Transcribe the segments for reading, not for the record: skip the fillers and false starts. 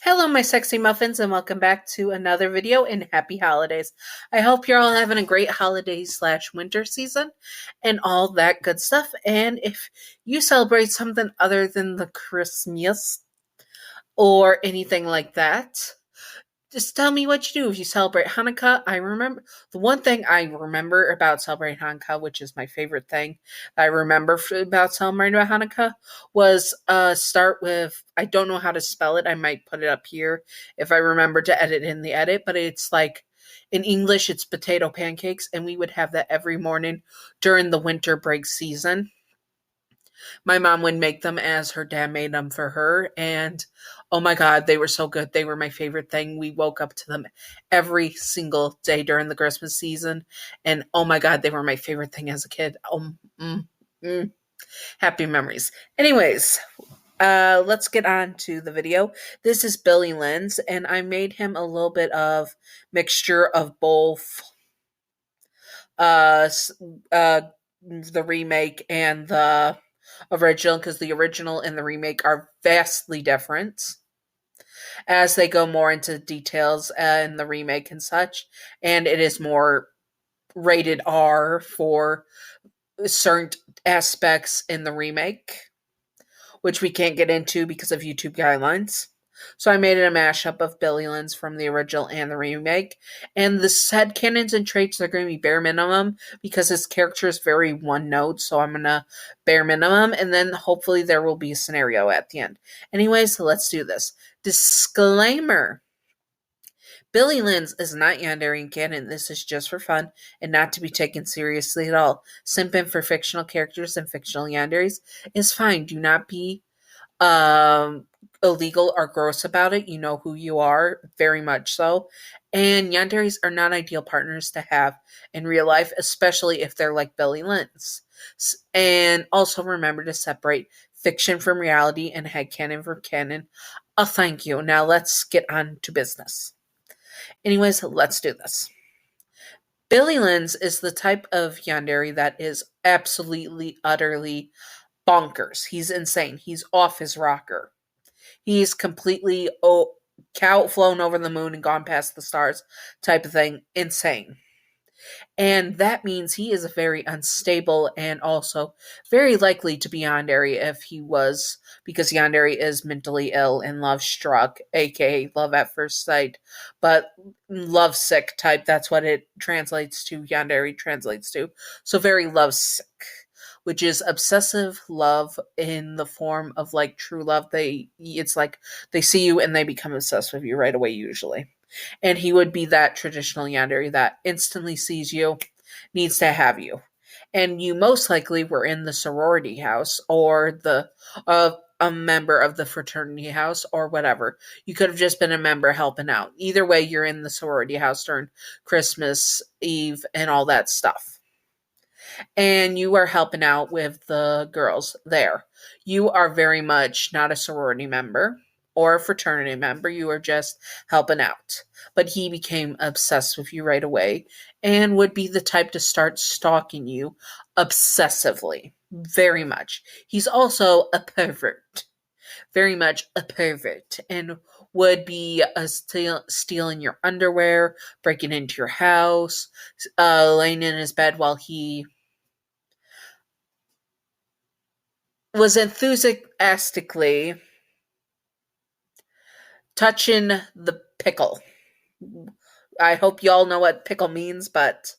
Hello, my sexy muffins, and welcome back to another video and happy holidays. I hope you're all having a great holiday/winter season and all that good stuff. And if you celebrate something other than the Christmas or anything like that, just tell me what you do if you celebrate Hanukkah. I remember the one thing I remember about celebrating Hanukkah, which is my favorite thing that I remember about celebrating Hanukkah, was start with, I don't know how to spell it. I might put it up here if I remember to edit in the edit, but it's like in English, it's potato pancakes, and we would have that every morning during the winter break season. My mom would make them as her dad made them for her, and oh my god, they were so good. They were my favorite thing. We woke up to them every single day during the Christmas season, and oh my god, they were my favorite thing as a kid. Mm. Happy memories. Anyways, let's get on to the video. This is Billy Lenz, and I made him a little bit of mixture of both uh, uh, the remake and the original, because the original and the remake are vastly different as they go more into details in the remake and such, and it is more rated R for certain aspects in the remake, which we can't get into because of YouTube guidelines. So I made it a mashup of Billy Lynn's from the original and the remake. And the set canons and traits are going to be bare minimum because his character is very one note. So I'm going to bare minimum. And then hopefully there will be a scenario at the end. Anyways, let's do this. Disclaimer. Billy Lynn's is not Yandere canon. This is just for fun and not to be taken seriously at all. Simping for fictional characters and fictional Yanderes is fine. Do not be illegal or gross about it. You know who you are, very much so. And yanderes are not ideal partners to have in real life, especially if they're like Billy Lynn's. And also remember to separate fiction from reality and headcanon from canon. Thank you. Now let's get on to business. Anyways, let's do this. Billy Lynn's is the type of yandere that is absolutely, utterly bonkers. He's insane. He's off his rocker. He's completely flown over the moon and gone past the stars type of thing. Insane. And that means he is very unstable and also very likely to be Yandere if he was, because Yandere is mentally ill and love struck, aka love at first sight, but love sick type. That's what it translates to. Yandere translates to. So very love sick, which is obsessive love in the form of like true love. It's like they see you and they become obsessed with you right away usually. And he would be that traditional yandere that instantly sees you, needs to have you. And you most likely were in the sorority house or a member of the fraternity house or whatever. You could have just been a member helping out. Either way, you're in the sorority house during Christmas Eve and all that stuff, and you are helping out with the girls there. You are very much not a sorority member or a fraternity member. You are just helping out. But he became obsessed with you right away and would be the type to start stalking you obsessively. Very much. He's also a pervert. Very much a pervert. And would be stealing your underwear, breaking into your house, laying in his bed while he was enthusiastically touching the pickle. I hope y'all know what pickle means, but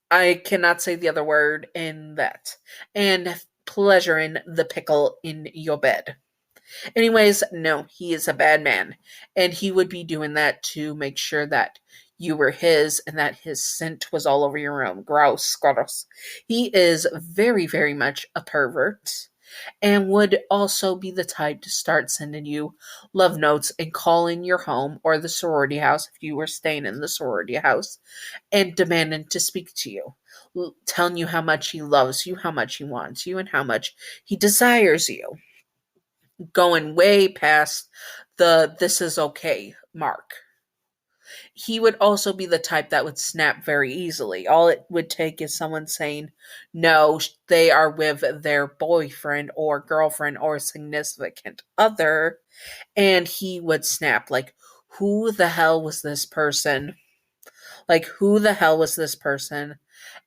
I cannot say the other word in that. And pleasuring the pickle in your bed. Anyways, no, he is a bad man. And he would be doing that to make sure that you were his and that his scent was all over your room. Gross, gross. He is very, very much a pervert and would also be the type to start sending you love notes and calling your home or the sorority house if you were staying in the sorority house and demanding to speak to you, telling you how much he loves you, how much he wants you, and how much he desires you, going way past the this is okay mark. He would also be the type that would snap very easily. All it would take is someone saying, no, they are with their boyfriend or girlfriend or significant other, and he would snap. Like, who the hell was this person? Like, who the hell was this person?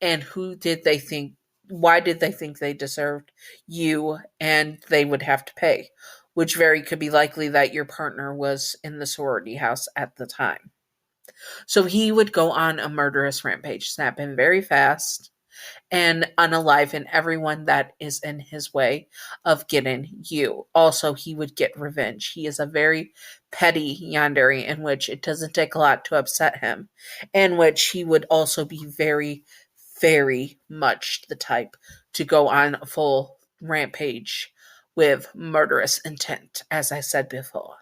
And who did they think, why did they think they deserved you and they would have to pay? Which very could be likely that your partner was in the sorority house at the time. So he would go on a murderous rampage, snapping very fast and unalive everyone that is in his way of getting you. Also, he would get revenge. He is a very petty yandere in which it doesn't take a lot to upset him, in which he would also be very, very much the type to go on a full rampage with murderous intent, as I said before.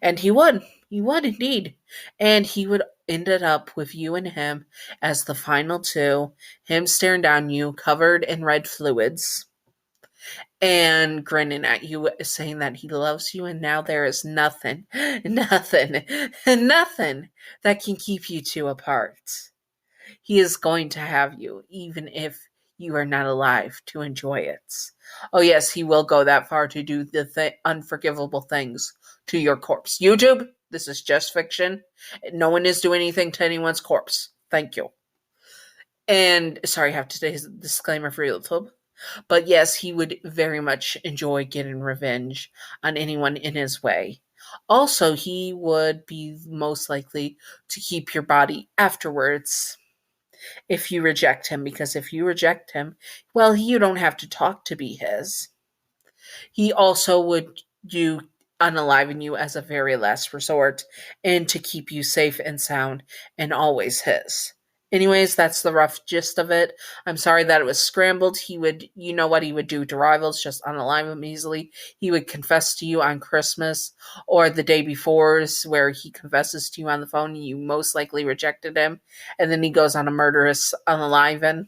And he would. He would indeed. And he would ended up with you and him as the final two, him staring down you, covered in red fluids, and grinning at you, saying that he loves you, and now there is nothing, nothing, nothing that can keep you two apart. He is going to have you, even if you are not alive to enjoy it. Oh, yes, he will go that far to do the unforgivable things to your corpse. YouTube, this is just fiction. No one is doing anything to anyone's corpse. Thank you. And sorry, I have to say his disclaimer for YouTube. But yes, he would very much enjoy getting revenge on anyone in his way. Also, he would be most likely to keep your body afterwards if you reject him, because if you reject him, well, you don't have to talk to be his. He also would do unaliven you as a very last resort and to keep you safe and sound and always his. Anyways, that's the rough gist of it. I'm sorry that it was scrambled. He would, you know what he would do to rivals, just unalive them easily. He would confess to you on Christmas or the day before, where he confesses to you on the phone. You most likely rejected him. And then he goes on a murderous unaliven.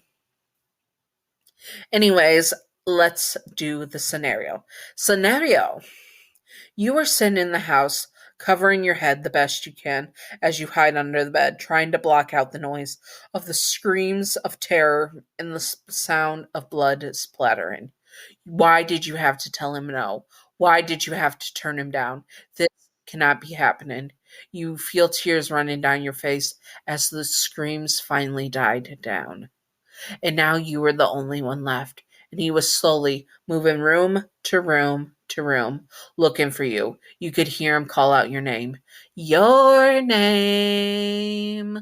Anyways, let's do the scenario. Scenario. You are sitting in the house, covering your head the best you can as you hide under the bed, trying to block out the noise of the screams of terror and the sound of blood splattering. Why did you have to tell him no? Why did you have to turn him down? This cannot be happening. You feel tears running down your face as the screams finally died down. And now you were the only one left. And he was slowly moving room to room to room, looking for you. You could hear him call out your name. Your name.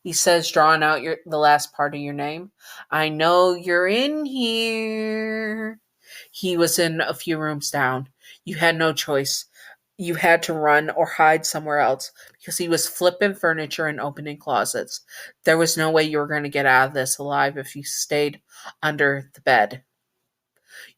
He says, drawing out the last part of your name. I know you're in here. He was in a few rooms down. You had no choice. You had to run or hide somewhere else because he was flipping furniture and opening closets. There was no way you were going to get out of this alive if you stayed under the bed.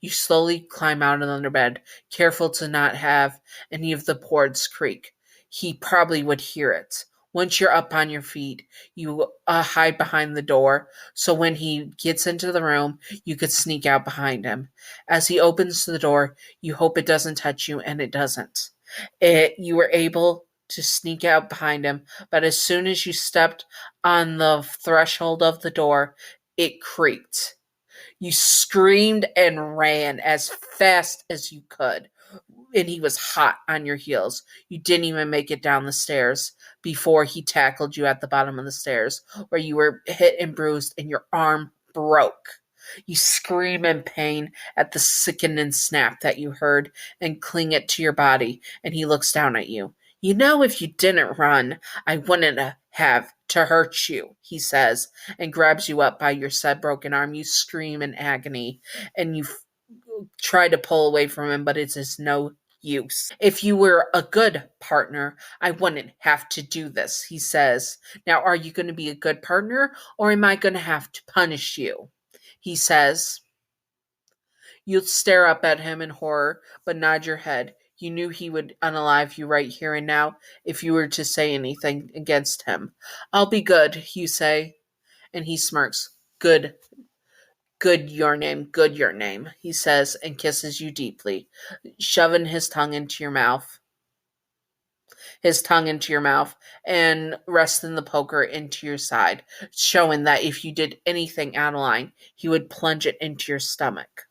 You slowly climb out of the underbed, careful to not have any of the boards creak. He probably would hear it. Once you're up on your feet, you hide behind the door, so when he gets into the room, you could sneak out behind him. As he opens the door, you hope it doesn't touch you, and it doesn't. You were able to sneak out behind him, but as soon as you stepped on the threshold of the door, it creaked. You screamed and ran as fast as you could, and he was hot on your heels. You didn't even make it down the stairs before he tackled you at the bottom of the stairs, where you were hit and bruised and your arm broke. You scream in pain at the sickening snap that you heard and cling it to your body, and he looks down at you. You know, if you didn't run, I wouldn't have to hurt you, he says, and grabs you up by your said broken arm. You scream in agony, and you try to pull away from him, but it's no use. If you were a good partner, I wouldn't have to do this, he says. Now, are you going to be a good partner, or am I going to have to punish you? He says. You stare up at him in horror, but nod your head. You knew he would unalive you right here and now if you were to say anything against him. I'll be good, you say, and he smirks. Good, good your name, he says, and kisses you deeply, shoving his tongue into your mouth. his tongue into your mouth and resting the poker into your side, showing that if you did anything out of line, he would plunge it into your stomach.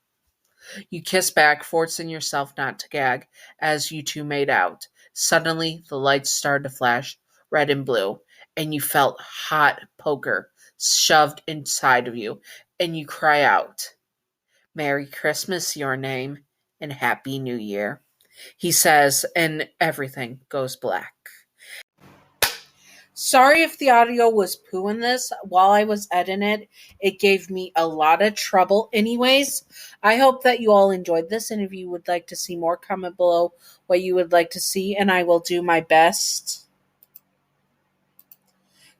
You kiss back, forcing yourself not to gag, as you two made out. Suddenly, the lights started to flash, red and blue, and you felt hot poker shoved inside of you, and you cry out, "Merry Christmas, your name, and Happy New Year," he says, and everything goes black. Sorry if the audio was poo in this. While I was editing it, it gave me a lot of trouble. Anyways, I hope that you all enjoyed this. And if you would like to see more, comment below what you would like to see. And I will do my best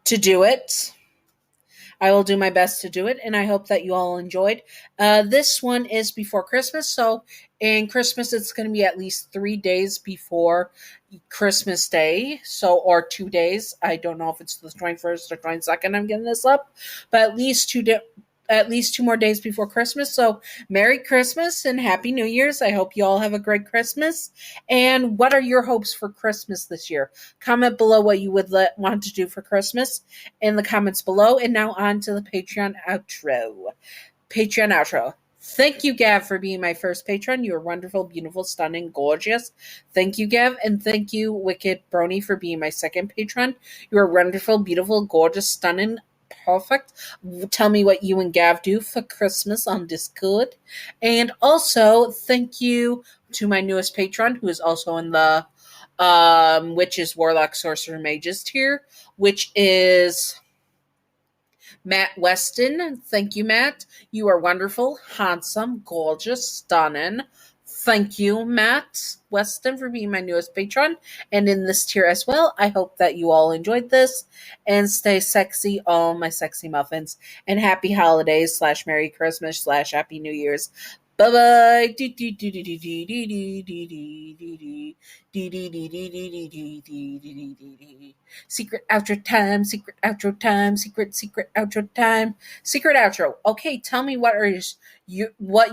to do it. I will do my best to do it, and I hope that you all enjoyed. This one is before Christmas, so in Christmas it's going to be at least 3 days before Christmas Day, or 2 days. I don't know if it's the 21st or 22nd. I'm getting this up, but at least 2 more days before Christmas. So Merry Christmas and Happy New Year's. I hope you all have a great Christmas. And what are your hopes for Christmas this year? Comment below what you would want to do for Christmas in the comments below. And now on to the Patreon outro. Patreon outro. Thank you, Gav, for being my first patron. You are wonderful, beautiful, stunning, gorgeous. Thank you, Gav. And thank you, Wicked Brony, for being my second patron. You are wonderful, beautiful, gorgeous, stunning, perfect. Tell me what you and Gav do for Christmas on Discord. And also, thank you to my newest patron, who is also in the Witches, Warlock, Sorcerer, Mages tier, which is Matt Weston. Thank you, Matt. You are wonderful, handsome, gorgeous, stunning. Thank you, Matt Weston, for being my newest patron and in this tier as well. I hope that you all enjoyed this and stay sexy, all my sexy muffins. And happy holidays / Merry Christmas / Happy New Year's. Bye-bye. Secret outro time, secret outro time, secret outro time, secret outro. Okay, tell me what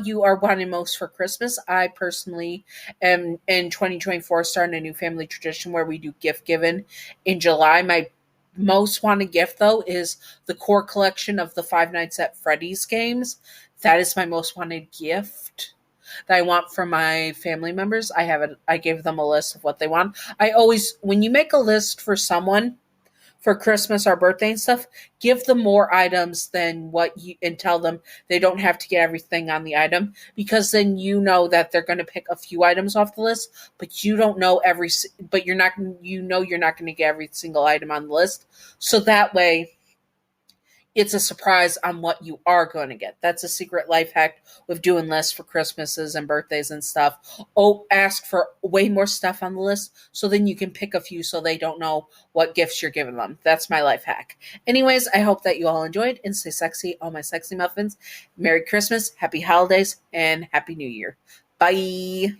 you are wanting most for Christmas. I personally am in 2024 starting a new family tradition where we do gift giving in July. My most wanted gift though is the core collection of the Five Nights at Freddy's games. That is my most wanted gift that I want from my family members. I gave them a list of what they want. When you make a list for someone for Christmas or birthday and stuff, give them more items than and tell them they don't have to get everything on the item, because then you know that they're going to pick a few items off the list, but you don't know you're not going to get every single item on the list. So that way, it's a surprise on what you are going to get. That's a secret life hack with doing lists for Christmases and birthdays and stuff. Oh, ask for way more stuff on the list so then you can pick a few so they don't know what gifts you're giving them. That's my life hack. Anyways, I hope that you all enjoyed and stay sexy, all my sexy muffins. Merry Christmas, Happy Holidays, and Happy New Year. Bye.